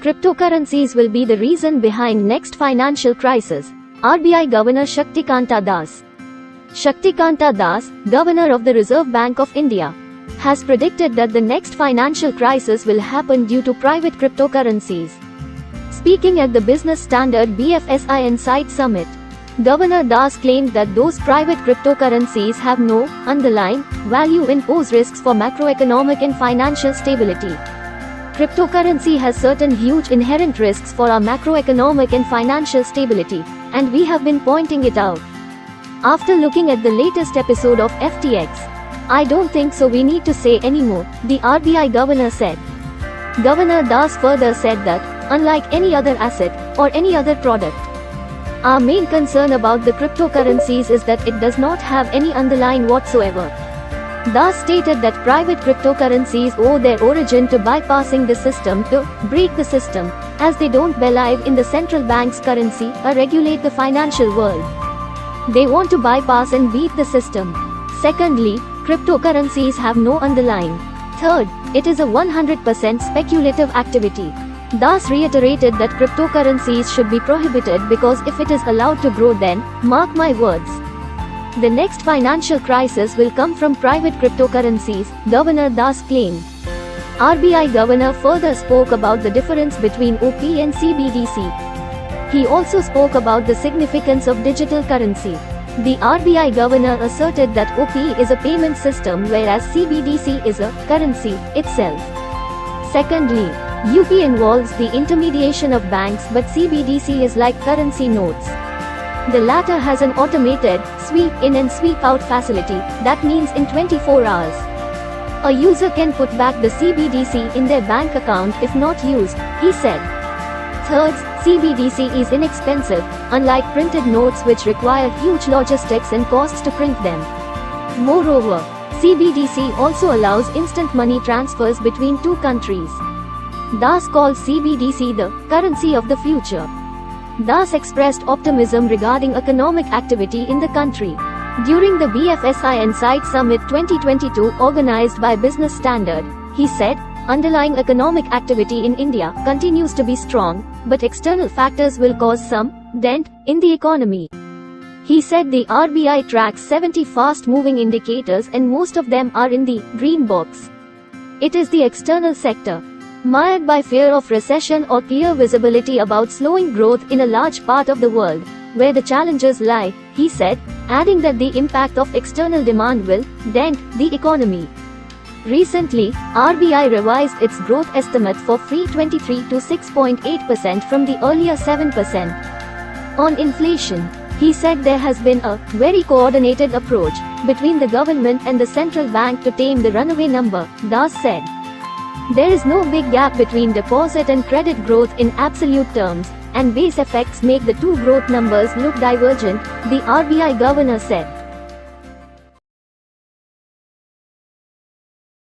Cryptocurrencies will be the reason behind next financial crisis. RBI Governor Shaktikanta Das. Shaktikanta Das, Governor of the Reserve Bank of India, has predicted that the next financial crisis will happen due to private cryptocurrencies. Speaking at the Business Standard BFSI Insight Summit, Governor Das claimed that those private cryptocurrencies have no underlying value and pose risks for macroeconomic and financial stability. Cryptocurrency has certain huge inherent risks for our macroeconomic and financial stability, and we have been pointing it out. After looking at the latest episode of FTX, I don't think so we need to say anymore, the RBI governor said. Governor Das further said that, unlike any other asset or any other product, our main concern about the cryptocurrencies is that it does not have any underlying whatsoever. Das stated that private cryptocurrencies owe their origin to bypassing the system to break the system, as they don't believe in the central bank's currency or regulate the financial world. They want to bypass and beat the system. Secondly, cryptocurrencies have no underlying. Third, it is a 100% speculative activity. Das reiterated that cryptocurrencies should be prohibited because if it is allowed to grow, then, mark my words, the next financial crisis will come from private cryptocurrencies, Governor Das claimed. RBI Governor further spoke about the difference between OP and CBDC. He also spoke about the significance of digital currency. The RBI Governor asserted that OP is a payment system whereas CBDC is a currency itself. Secondly, UP involves the intermediation of banks, but CBDC is like currency notes. The latter has an automated sweep in and sweep out facility, that means in 24 hours, a user can put back the CBDC in their bank account if not used, he said. Third, CBDC is inexpensive, unlike printed notes which require huge logistics and costs to print them. Moreover, CBDC also allows instant money transfers between two countries. Das called CBDC the currency of the future. Das expressed optimism regarding economic activity in the country. During the BFSI Insight Summit 2022 organized by Business Standard, he said, underlying economic activity in India continues to be strong, but external factors will cause some dent in the economy. He said the RBI tracks 70 fast-moving indicators and most of them are in the green box. It is the external sector, mired by fear of recession or clear visibility about slowing growth in a large part of the world, where the challenges lie, he said, adding that the impact of external demand will dent the economy. Recently, RBI revised its growth estimate for FY23 to 6.8% from the earlier 7%. On inflation, he said there has been a very coordinated approach between the government and the central bank to tame the runaway number, Das said. There is no big gap between deposit and credit growth in absolute terms, and base effects make the two growth numbers look divergent, the RBI governor said.